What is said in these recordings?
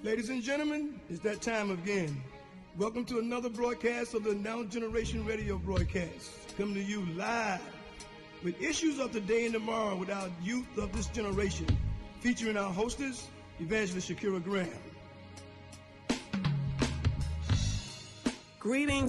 Ladies and gentlemen, it's that time again. Welcome to another broadcast of the Now Generation Radio broadcast. Coming to you live with issues of today and tomorrow with our youth of this generation, featuring our hostess, Evangelist Shakera Graham.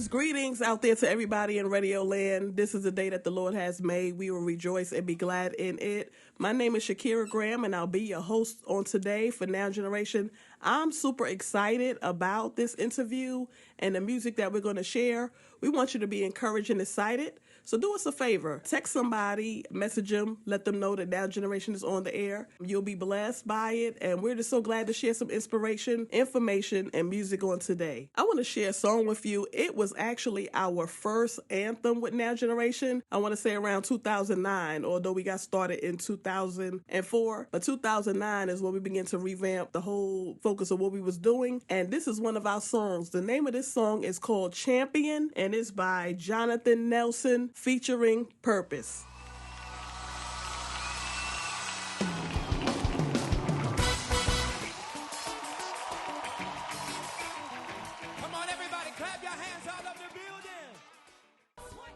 Greetings out there to everybody in Radio Land. This is the day that the Lord has made. We will rejoice and be glad in it. My name is Shakera Graham, and I'll be your host on today for Now Generation. I'm super excited about this interview and the music that we're going to share. We want you to be encouraged and excited. So do us a favor. Text somebody, message them, let them know that Now Generation is on the air. You'll be blessed by it, and we're just so glad to share some inspiration, information, and music on today. I want to share a song with you. It was actually our first anthem with Now Generation. I want to say around 2009, although we got started in 2004. But 2009 is when we began to revamp the whole focus of what we was doing. And this is one of our songs. The name of this song is called Champion, and it's by Jonathan Nelson featuring Purpose.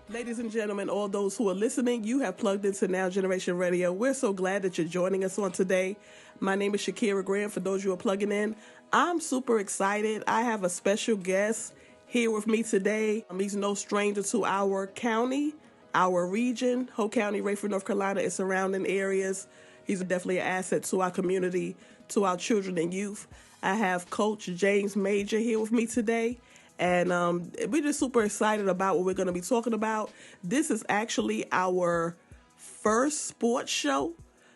Ladies and gentlemen, all those who are listening, you have plugged into Now Generation Radio. We're so glad that you're joining us on today. My name is Shakera Graham. For those who are plugging in, I'm super excited. I have a special guest here with me today. He's no stranger to our county, our region, Hoke County, Rayford, North Carolina, and surrounding areas. He's definitely an asset to our community, to our children and youth. I have Coach James Major here with me today. And we're just super excited about what we're going to be talking about. This is actually our first sports show.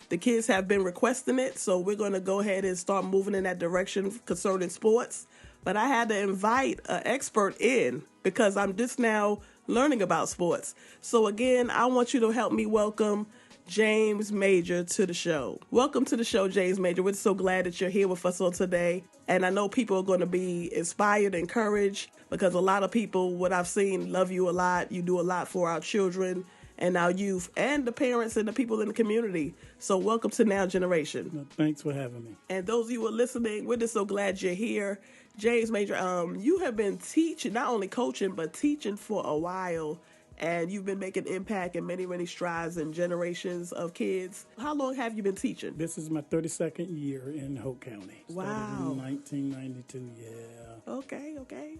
The kids have been requesting it, so we're going to go ahead and start moving in that direction concerning sports. But I had to invite an expert in because I'm just now learning about sports. So again, I want you to help me welcome James Major to the show. Welcome to the show, James Major. We're so glad that you're here with us on today. And I know people are going to be inspired, encouraged, because a lot of people, what I've seen, love you a lot. You do a lot for our children and our youth and the parents and the people in the community. So welcome to Now Generation. Well, thanks for having me. And those of you who are listening, we're just so glad you're here. James Major, you have been teaching, not only coaching, but teaching for a while. And you've been making impact in many, many strides and generations of kids. How long have you been teaching? This is my 32nd year in Hoke County. Wow. Started in 1992, yeah. Okay.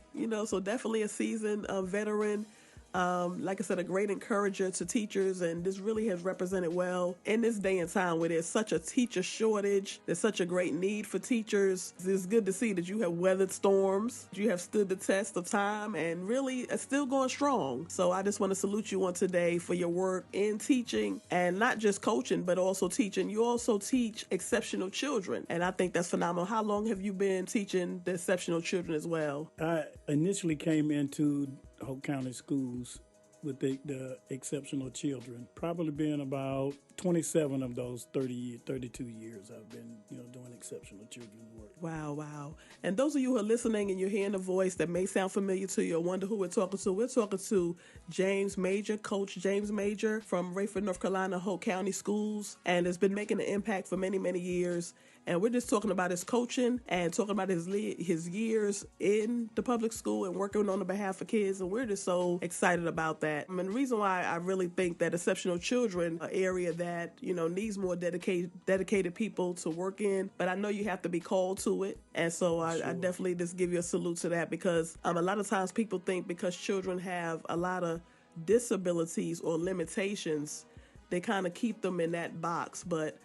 So definitely a seasoned veteran. Like I said, a great encourager to teachers, and this really has represented well in this day and time where there's such a teacher shortage. There's such a great need for teachers. It's good to see that you have weathered storms. You have stood the test of time and really are still going strong. So I just want to salute you on today for your work in teaching, and not just coaching, but also teaching. You also teach exceptional children, and I think that's phenomenal. How long have you been teaching the exceptional children as well? I initially came into Hoke County schools with the exceptional children. Probably been about 27 of those 32 years I've been, doing exceptional children's work. Wow. And those of you who are listening and you're hearing a voice that may sound familiar to you or wonder who we're talking to James Major, Coach James Major from Rayford, North Carolina, Hoke County Schools, and has been making an impact for many, many years. And we're just talking about his coaching and talking about his years in the public school and working on the behalf of kids. And we're just so excited about that. And the reason why I really think that exceptional children, an area that, needs more dedicated people to work in. But I know you have to be called to it. And so I definitely just give you a salute to that, because a lot of times people think because children have a lot of disabilities or limitations, they kind of keep them in that box. But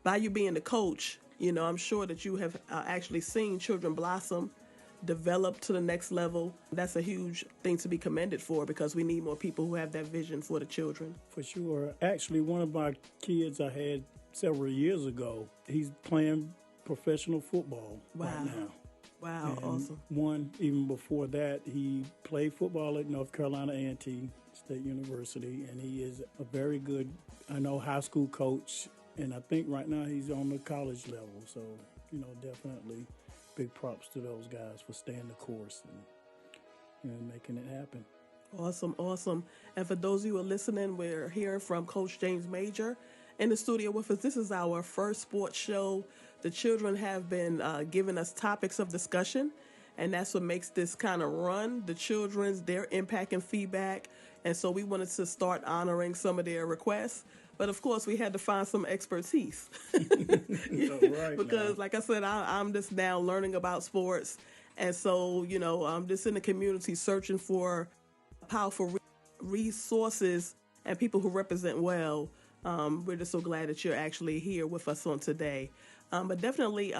by you being the coach, I'm sure that you have actually seen children blossom, develop to the next level. That's a huge thing to be commended for, because we need more people who have that vision for the children. For sure. Actually, one of my kids I had several years ago, he's playing professional football right now. Wow, and awesome. One, even before that, he played football at North Carolina A&T State University, and he is a very good, high school coach. And I think right now he's on the college level. So, definitely big props to those guys for staying the course and making it happen. Awesome. And for those of you who are listening, we're hearing from Coach James Major in the studio with us. This is our first sports show. the children have been giving us topics of discussion, and that's what makes this kind of run. The children's, their impact and feedback, and so we wanted to start honoring some of their requests. But of course, we had to find some expertise Right because, now. like I said, I'm just now learning about sports, and so I'm just in the community searching for powerful resources and people who represent well. We're just so glad that you're actually here with us on today. But definitely,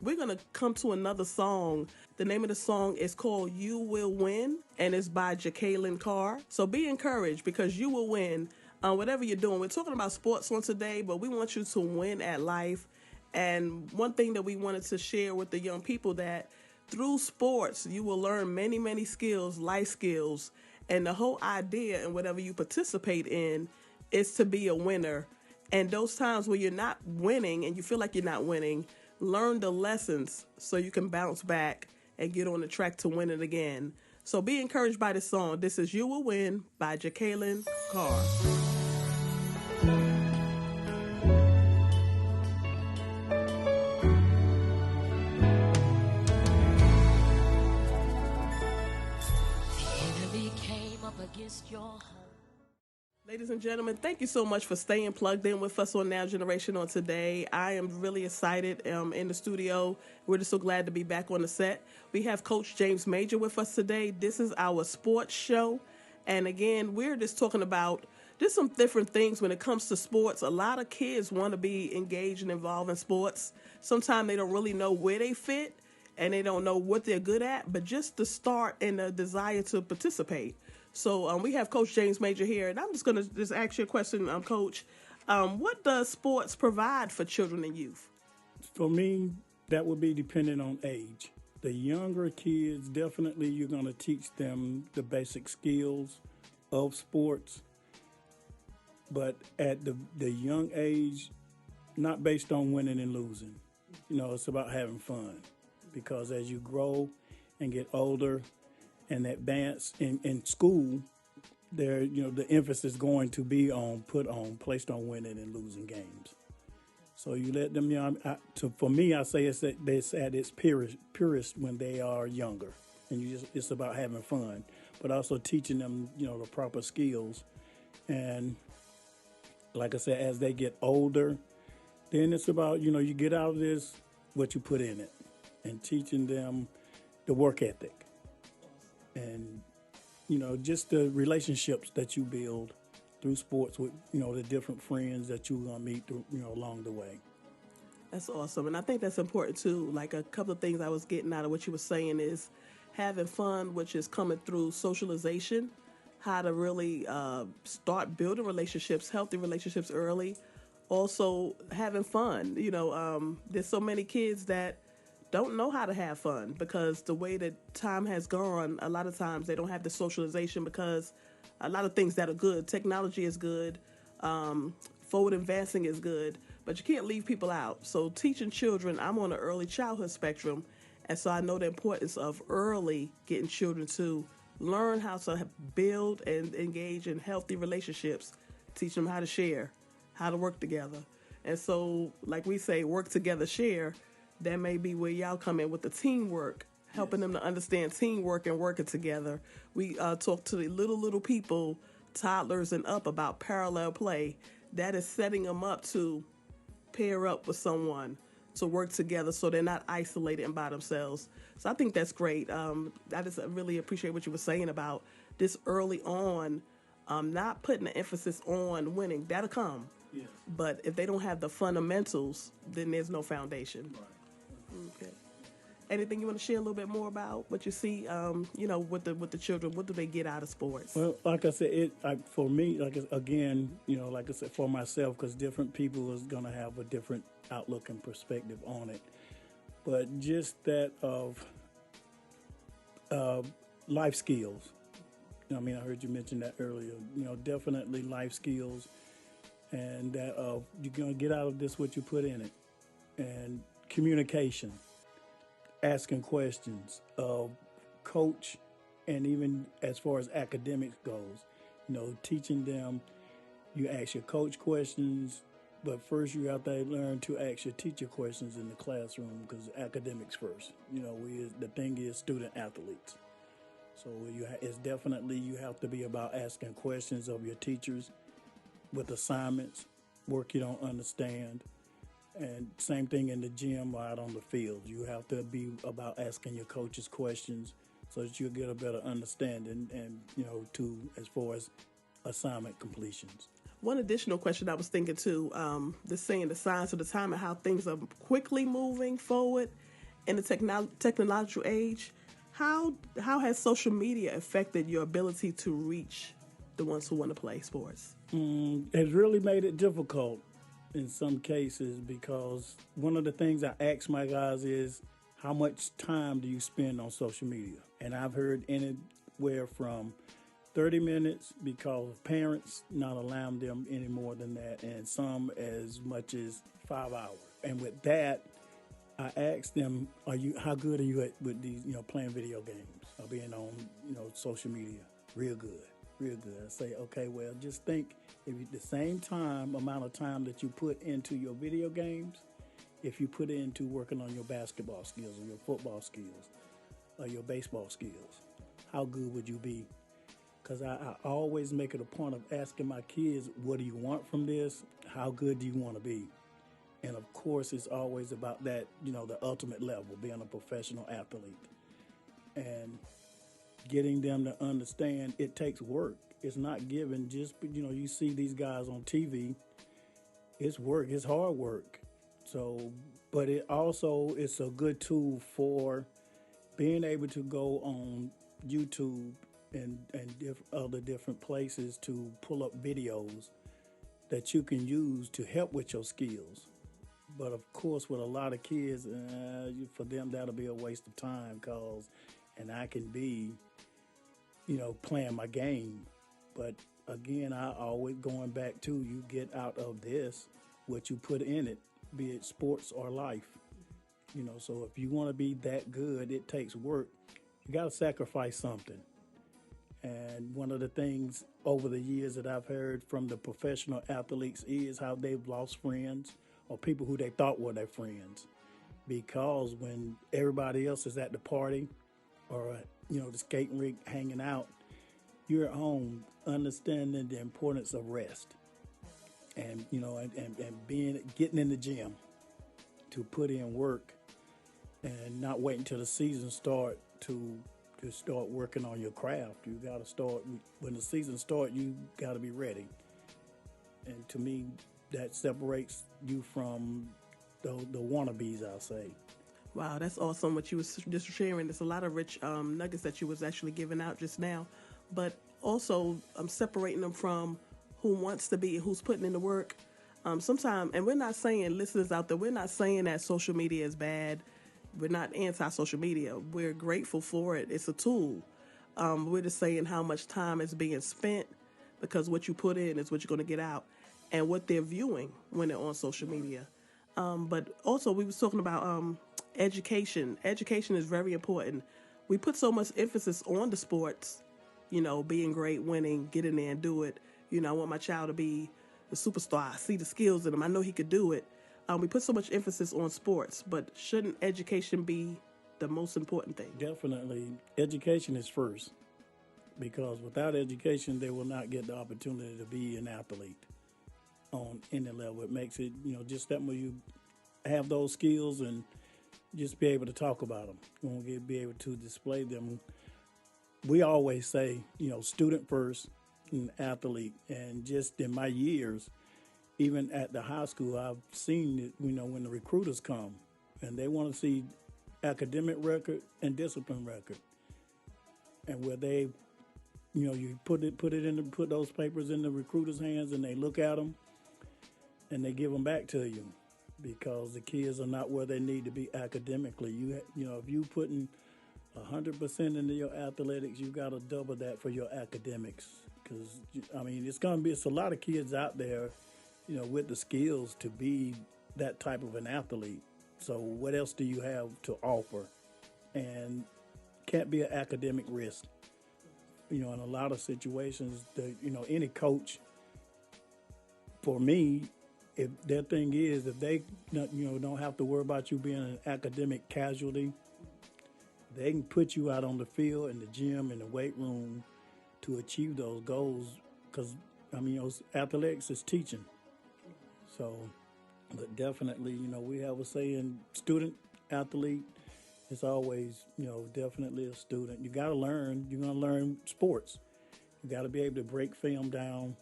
we're going to come to another song. The name of the song is called You Will Win, and it's by Jacqueline Carr. So be encouraged because you will win whatever you're doing. We're talking about sports on today, but we want you to win at life. And one thing that we wanted to share with the young people that through sports, you will learn many, many skills, life skills. And the whole idea in whatever you participate in is to be a winner. And those times where you're not winning and you feel like you're not winning, learn the lessons so you can bounce back and get on the track to win it again. So be encouraged by this song. This is You Will Win by Jacqueline Carr. Against your home. Ladies and gentlemen, thank you so much for staying plugged in with us on Now Generation on today. I am really excited in the studio. We're just so glad to be back on the set. We have Coach James Major with us today. This is our sports show. And again, we're just talking about just some different things when it comes to sports. A lot of kids want to be engaged and involved in sports. Sometimes they don't really know where they fit and they don't know what they're good at, but just the start and the desire to participate. So we have Coach James Major here, and I'm just going to just ask you a question, Coach. What does sports provide for children and youth? For me, that would be dependent on age. The younger kids, definitely you're going to teach them the basic skills of sports. But at the young age, not based on winning and losing. It's about having fun. Because as you grow and get older, and advance in school, there, the emphasis is going to be placed on winning and losing games. So you let them young. For me, I say it's at its purest when they are younger, and it's about having fun, but also teaching them the proper skills. And like I said, as they get older, then it's about you get out of this what you put in it, and teaching them the work ethic. And, just the relationships that you build through sports with, the different friends that you're going to meet, along the way. That's awesome. And I think that's important, too. Like a couple of things I was getting out of what you were saying is having fun, which is coming through socialization, how to really start building relationships, healthy relationships early. Also, having fun. There's so many kids that don't know how to have fun because the way that time has gone, a lot of times they don't have the socialization because a lot of things that are good. Technology is good. Forward advancing is good, but you can't leave people out. So teaching children, I'm on the early childhood spectrum, and so I know the importance of early getting children to learn how to build and engage in healthy relationships, teach them how to share, how to work together. And so, like we say, work together, share. That may be where y'all come in with the teamwork, helping them to understand teamwork and working together. We talk to the little people, toddlers and up, about parallel play. That is setting them up to pair up with someone to work together so they're not isolated and by themselves. So I think that's great. I just really appreciate what you were saying about this early on, not putting the emphasis on winning. That'll come. Yes. But if they don't have the fundamentals, then there's no foundation. Right. Okay. Anything you want to share a little bit more about what you see, with the children? What do they get out of sports? Well, like I said, for me, like I said, for myself, because different people is going to have a different outlook and perspective on it. But just that of life skills. I heard you mention that earlier. Definitely life skills, and that you're going to get out of this what you put in it, and communication, asking questions, coach, and even as far as academics goes, teaching them, you ask your coach questions, But first, you have to learn to ask your teacher questions in the classroom because academics first. The thing is student athletes. So it's definitely you have to be about asking questions of your teachers with assignments, work you don't understand, and same thing in the gym or out on the field. You have to be about asking your coaches questions so that you'll get a better understanding and to as far as assignment completions. One additional question I was thinking too, this saying the signs of the time and how things are quickly moving forward in the technological age. How has social media affected your ability to reach the ones who want to play sports? It's really made it difficult in some cases because one of the things I ask my guys is, how much time do you spend on social media? And I've heard anywhere from 30 minutes because of parents not allowing them any more than that, and some as much as 5 hours. And with that, I asked them, how good are you with these, playing video games or being on, social media? Real good. I say, okay, well, just think if the same amount of time that you put into your video games, if you put it into working on your basketball skills or your football skills or your baseball skills, how good would you be? Because I always make it a point of asking my kids, what do you want from this? How good do you want to be? And of course, it's always about that, the ultimate level, being a professional athlete. And getting them to understand it takes work. It's not given just, you see these guys on TV. It's work. It's hard work. So, but it's a good tool for being able to go on YouTube and other different places to pull up videos that you can use to help with your skills. But of course, with a lot of kids, for them, that'll be a waste of time and I can be, playing my game. But again, I always going back to you get out of this what you put in it, be it sports or life. So if you want to be that good, it takes work. You got to sacrifice something. And one of the things over the years that I've heard from the professional athletes is how they've lost friends or people who they thought were their friends. Because when everybody else is at the party or, the skating rink hanging out, you're at home understanding the importance of rest and, and getting in the gym to put in work and not waiting until the season start to start working on your craft. You got to start when the season starts. You got to be ready. And to me, that separates you from the wannabes, I'll say. Wow, that's awesome what you was just sharing. There's a lot of rich nuggets that you was actually giving out just now. But also, I'm separating them from who wants to be and who's putting in the work. Sometimes, and we're not saying, listeners out there, we're not saying that social media is bad. We're not anti-social media. We're grateful for it. It's a tool. We're just saying how much time is being spent because what you put in is what you're going to get out and what they're viewing when they're on social media. But also, we was talking about education. Education is very important. We put so much emphasis on the sports, being great, winning, get in there and do it. I want my child to be a superstar. I see the skills in him. I know he could do it. We put so much emphasis on sports, but shouldn't education be the most important thing? Definitely. Education is first, because without education, they will not get the opportunity to be an athlete on any level. It makes it, just that when you have those skills and just be able to talk about them. You won't be able to display them. We always say, student first and athlete. And just in my years, even at the high school, I've seen it, when the recruiters come and they want to see academic record and discipline record. And where they, you put those papers in the recruiter's hands and they look at them and they give them back to you because the kids are not where they need to be academically. If you putting 100% into your athletics, you got to double that for your academics. Because, it's a lot of kids out there, with the skills to be that type of an athlete. So what else do you have to offer? And can't be an academic risk. In a lot of situations, any coach, for me, if their thing is, if they don't have to worry about you being an academic casualty, they can put you out on the field, in the gym, in the weight room to achieve those goals. Because athletics is teaching. So, but definitely, we have a saying, student athlete. It's always, definitely a student. You got to learn. You're going to learn sports. You got to be able to break film down,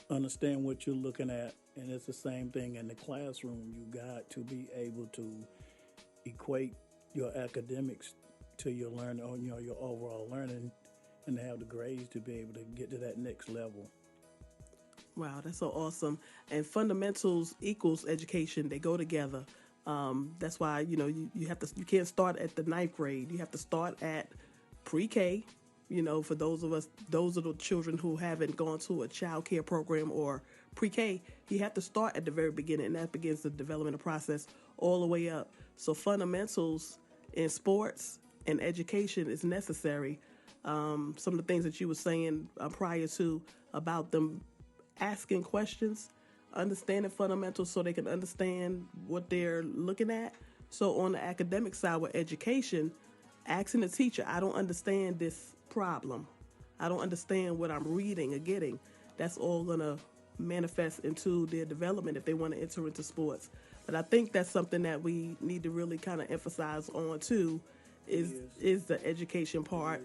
understand what you're looking at, and it's the same thing in the classroom. You got to be able to equate your academics to your learning, or your overall learning, and to have the grades to be able to get to that next level. Wow, that's so awesome. And fundamentals equals education. They go together. That's why, you can't start at the ninth grade. You have to start at pre-K. For those of the children who haven't gone to a child care program or pre-K, you have to start at the very beginning, and that begins the development process all the way up. So fundamentals in sports and education is necessary. Some of the things that you were saying prior to about them asking questions, understanding fundamentals so they can understand what they're looking at. So on the academic side with education, asking the teacher, I don't understand this problem. I don't understand what I'm reading or getting. That's all going to manifest into their development if they want to enter into sports. But I think that's something that we need to really kind of emphasize on too, is the education part,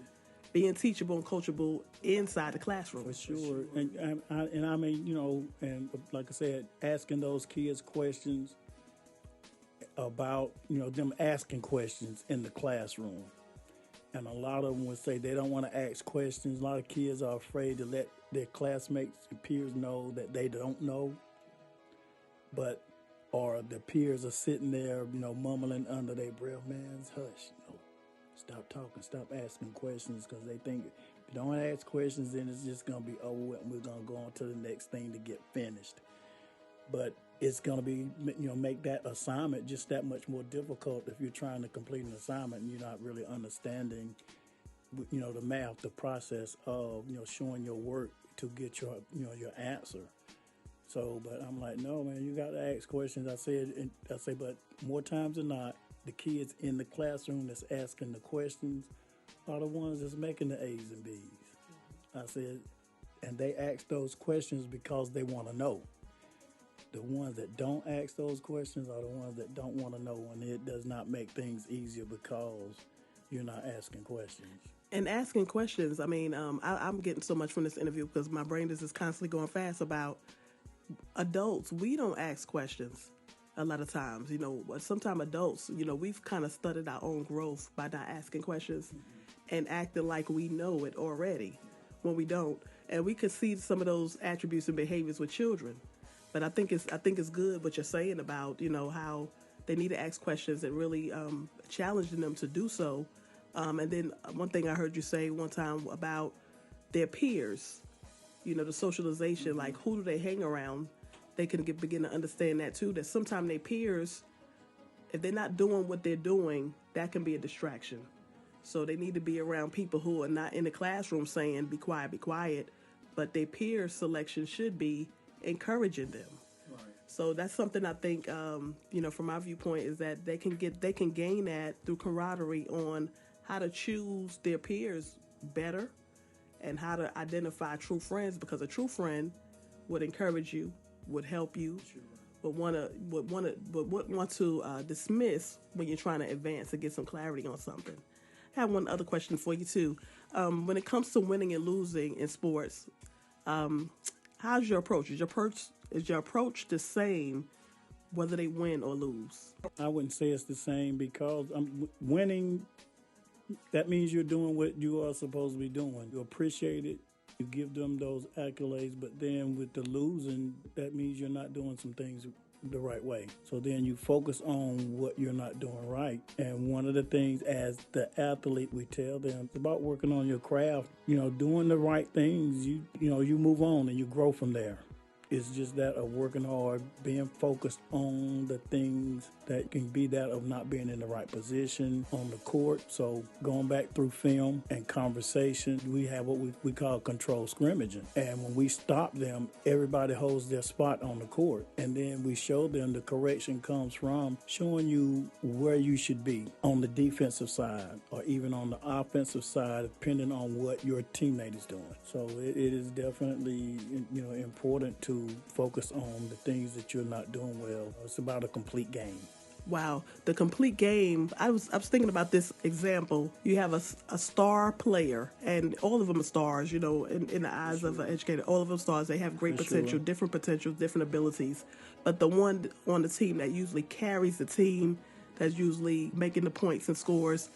being teachable and coachable inside the classroom. For sure. And and like I said, asking those kids questions about, them asking questions in the classroom. And a lot of them would say they don't want to ask questions. A lot of kids are afraid to let their classmates and peers know that they don't know. Or the peers are sitting there, mumbling under their breath, man, hush, stop talking, stop asking questions, because they think if you don't ask questions, then it's just going to be over with, and we're going to go on to the next thing to get finished. But it's going to be, make that assignment just that much more difficult if you're trying to complete an assignment and you're not really understanding, the math, the process of, showing your work to get your answer. So, but I'm like, no, man, you got to ask questions. I say, but more times than not, the kids in the classroom that's asking the questions are the ones that's making the A's and B's. I said, and they ask those questions because they want to know. The ones that don't ask those questions are the ones that don't want to know, and it does not make things easier because you're not asking questions. And asking questions, I'm getting so much from this interview because my brain is just constantly going fast about adults. We don't ask questions a lot of times. Sometimes adults, we've kind of studied our own growth by not asking questions and acting like we know it already when we don't. And we could see some of those attributes and behaviors with children. But I think it's good what you're saying about, how they need to ask questions and really challenging them to do so. And then one thing I heard you say one time about their peers, the socialization, like who do they hang around? They can begin to understand that too, that sometimes their peers, if they're not doing what they're doing, that can be a distraction. So they need to be around people who are not in the classroom saying, be quiet, but their peer selection should be encouraging them. Right. So that's something I think, from my viewpoint, is that they can gain that through camaraderie on how to choose their peers better and how to identify true friends, because a true friend would encourage you, would help you, sure, would want to dismiss when you're trying to advance and get some clarity on something. I have one other question for you too. When it comes to winning and losing in sports, how's your approach? Is your approach the same whether they win or lose? I wouldn't say it's the same, because winning, that means you're doing what you are supposed to be doing. You appreciate it. You give them those accolades, but then with the losing, that means you're not doing some things the right way. So then you focus on what you're not doing right. And one of the things as the athlete, we tell them, it's about working on your craft, doing the right things. You move on and you grow from there. It's just that of working hard, being focused on the things that can be that of not being in the right position on the court. So going back through film and conversation, we have what we call controlled scrimmaging. And when we stop them, everybody holds their spot on the court. And then we show them the correction comes from showing you where you should be on the defensive side or even on the offensive side, depending on what your teammate is doing. So it is definitely, important to focus on the things that you're not doing well. It's about a complete game. Wow, the complete game. I was thinking about this example. You have a star player, and all of them are stars, in the eyes of an educator. All of them stars. They have great potential, different potentials, different abilities. But the one on the team that usually carries the team, that's usually making the points and scores,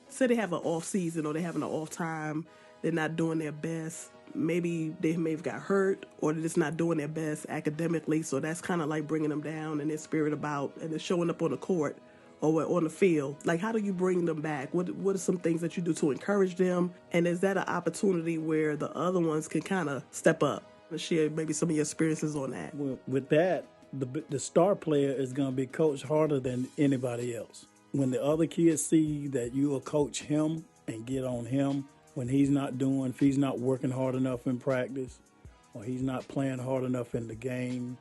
say they have an off season or they're having an off time, they're not doing their best. Maybe they may have got hurt or they're just not doing their best academically. So that's kind of like bringing them down and their spirit about, and they're showing up on the court or on the field. Like, how do you bring them back? What are some things that you do to encourage them? And is that an opportunity where the other ones can kind of step up and share maybe some of your experiences on that? Well, with that, the star player is going to be coached harder than anybody else. When the other kids see that you will coach him and get on him, when if he's not working hard enough in practice or he's not playing hard enough in the game,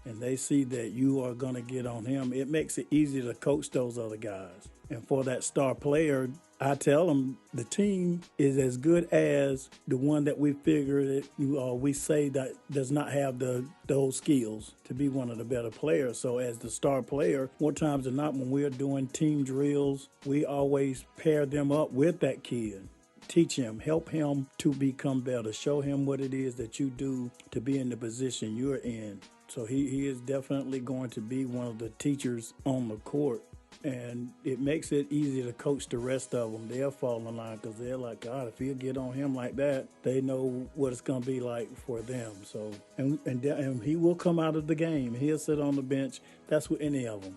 and they see that you are going to get on him, it makes it easy to coach those other guys. And for that star player, I tell them the team is as good as the one that we figure that we say that does not have those skills to be one of the better players. So as the star player, more times than not, when we're doing team drills, we always pair them up with that kid. Teach him, help him to become better, show him what it is that you do to be in the position you're in. So he is definitely going to be one of the teachers on the court. And it makes it easy to coach the rest of them. They'll fall in line because they're like, God, if you get on him like that, they know what it's going to be like for them. So, and he will come out of the game. He'll sit on the bench. That's with any of them.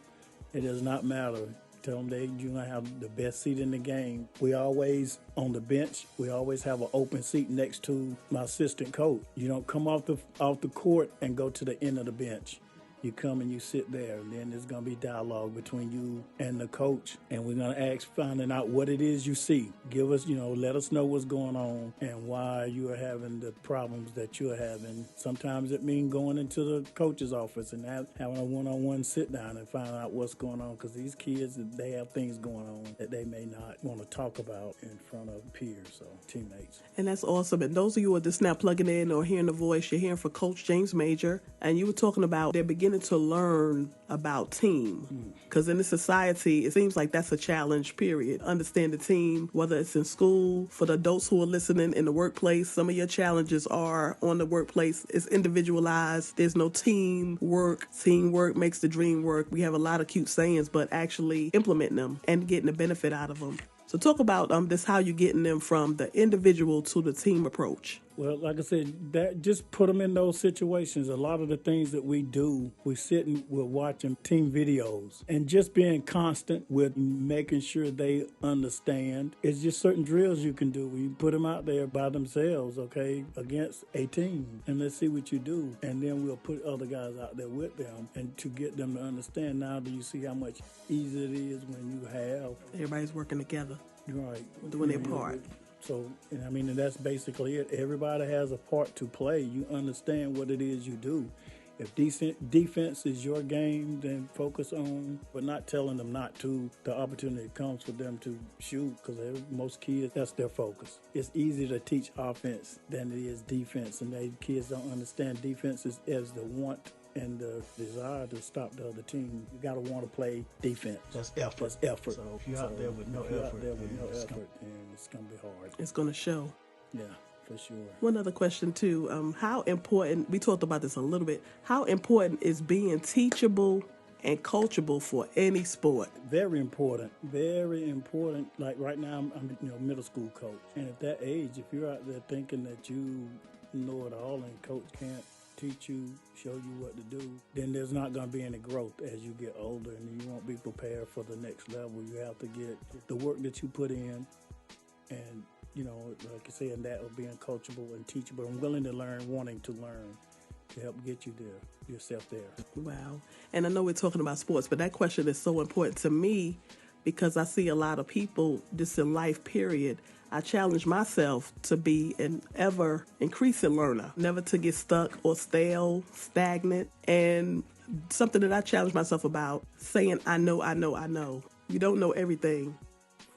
It does not matter. Tell them you're going to have the best seat in the game. We always, on the bench, we always have an open seat next to my assistant coach. You don't come off the court and go to the end of the bench. You come and you sit there, and then there's going to be dialogue between you and the coach, and we're going to finding out what it is you see. Give us, let us know what's going on and why you are having the problems that you're having. Sometimes it means going into the coach's office and having a one-on-one sit-down and find out what's going on, because these kids, they have things going on that they may not want to talk about in front of peers or teammates. And that's awesome. And those of you who are just now plugging in or hearing the voice, you're hearing from Coach James Major, and you were talking about they're beginning to learn about team, because in this society it seems like that's a challenge, period. Understand the team, whether it's in school, for the adults who are listening, in the workplace. Some of your challenges are on the workplace. It's individualized. There's no teamwork. Teamwork makes the dream work. We have a lot of cute sayings, but actually implementing them and getting the benefit out of them. So talk about this, how you're getting them from the individual to the team approach. Well, like I said, that just put them in those situations. A lot of the things that we do, we sit and we're watching team videos and just being constant with making sure they understand. It's just certain drills you can do. You put them out there by themselves, okay, against a team, and let's see what you do. And then we'll put other guys out there with them and to get them to understand. Now do you see how much easier it is when you have Everybody's working together. Right. Doing their part. So, and that's basically it. Everybody has a part to play. You understand what it is you do. If defense is your game, then focus on, but not telling them not to. The opportunity comes for them to shoot, because most kids, that's their focus. It's easier to teach offense than it is defense, and kids don't understand defense as the want and the desire to stop the other team. You got to want to play defense. That's effort. That's effort. So if you're out there with no effort, it's going to be hard. It's going to show. Yeah, for sure. One other question too, how important, we talked about this a little bit, how important is being teachable and coachable for any sport? Very important. Very important. Like right now, I'm middle school coach. And at that age, if you're out there thinking that you know it all and coach can't teach you, show you what to do, then there's not going to be any growth as you get older, and you won't be prepared for the next level. You have to get the work that you put in, and like you say, and that of being coachable and teachable and willing to learn, wanting to learn, to help get yourself there. Wow. And I know we're talking about sports, but that question is so important to me because I see a lot of people just in life, period. I challenge myself to be an ever increasing learner, never to get stuck or stale, stagnant, and something that I challenge myself about, saying, I know. You don't know everything.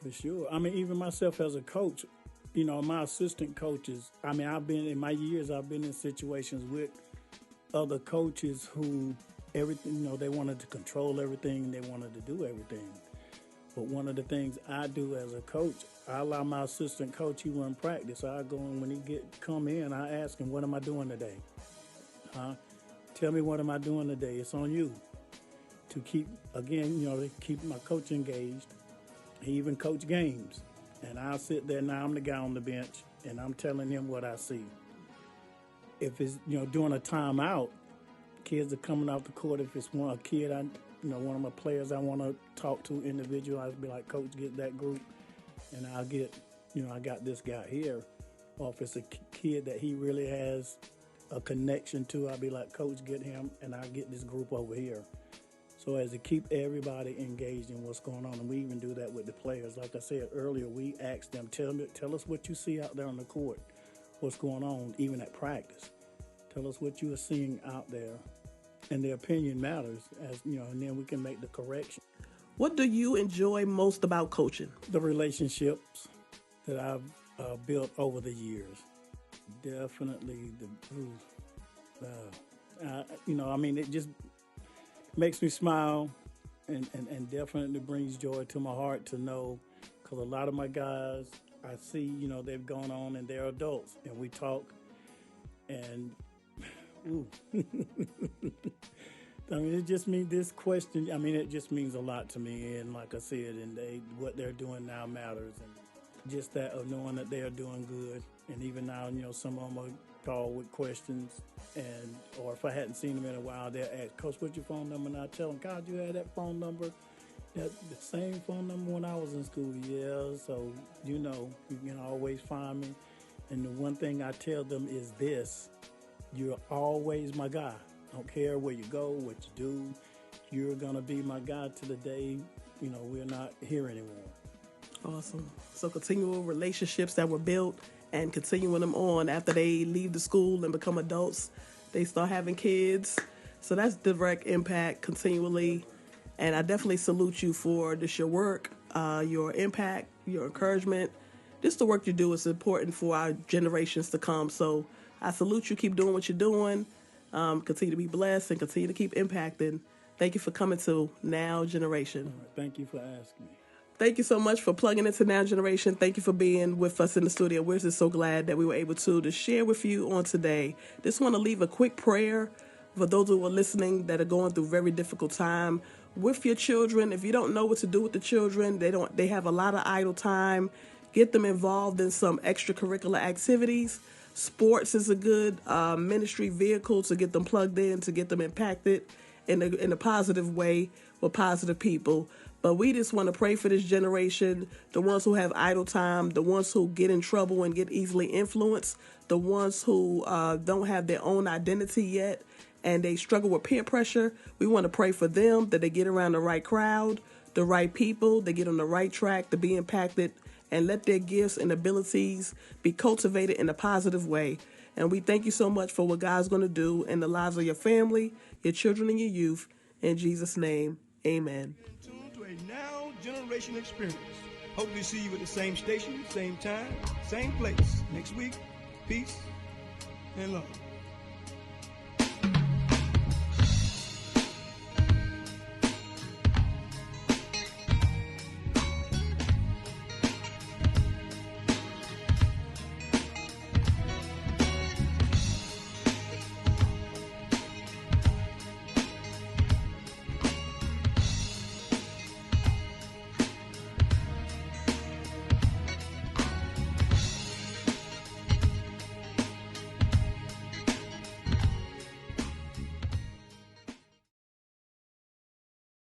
For sure. I mean, even myself as a coach, you know, my assistant coaches, I mean, I've been in situations with other coaches who everything, you know, they wanted to control everything, they wanted to do everything. But one of the things I do as a coach, I allow my assistant coach, he run practice. I go and when he come in, I ask him, what am I doing today? Tell me what am I doing today? It's on you. To keep, again, you know, to keep my coach engaged. He even coach games. And I'll sit there, now I'm the guy on the bench, and I'm telling him what I see. If it's, you know, during a timeout, kids are coming off the court. If it's one of my players I want to talk to individual, I'll be like, Coach, get that group. And I'll get, you know, I got this guy here. Or if it's a kid that he really has a connection to, I'll be like, Coach, get him, and I'll get this group over here. So as to keep everybody engaged in what's going on, and we even do that with the players. Like I said earlier, we ask them, tell us what you see out there on the court, what's going on, even at practice. Tell us what you are seeing out there, and their opinion matters, as you know, and then we can make the correction. What do you enjoy most about coaching? The relationships that I've built over the years. Definitely you know, I mean, it just makes me smile and definitely brings joy to my heart to know, because a lot of my guys, I see, you know, they've gone on and they're adults, and we talk, and I mean, it just means this question, I mean, it just means a lot to me, and like I said, and what they're doing now matters, and just that of knowing that they are doing good, and even now, you know, some of them are called with questions, or if I hadn't seen them in a while, they'll ask, Coach, what's your phone number? And I tell them, God, you had that phone number, the same phone number when I was in school. Yeah, so, you know, you can always find me. And the one thing I tell them is this: you're always my guy. I don't care where you go, what you do. You're going to be my guy to the day, you know, we're not here anymore. Awesome. So continual relationships that were built and continuing them on after they leave the school and become adults. They start having kids. So that's direct impact continually. And I definitely salute you for this, your work, your impact, your encouragement. Just the work you do is important for our generations to come. So I salute you. Keep doing what you're doing. Continue to be blessed and continue to keep impacting. Thank you for coming to Now Generation. All right, thank you for asking me. Thank you so much for plugging into Now Generation. Thank you for being with us in the studio. We're just so glad that we were able to share with you on today. Just want to leave a quick prayer for those who are listening that are going through a very difficult time with your children. If you don't know what to do with the children, they have a lot of idle time. Get them involved in some extracurricular activities. Sports is a good ministry vehicle to get them plugged in, to get them impacted in a positive way with positive people. But we just want to pray for this generation, the ones who have idle time, the ones who get in trouble and get easily influenced, the ones who don't have their own identity yet and they struggle with peer pressure. We want to pray for them, that they get around the right crowd, the right people, they get on the right track to be impacted, and let their gifts and abilities be cultivated in a positive way. And we thank you so much for what God's going to do in the lives of your family, your children, and your youth. In Jesus' name, amen. To a Now Generation experience. Hope to see you at the same station, same time, same place next week. Peace and love.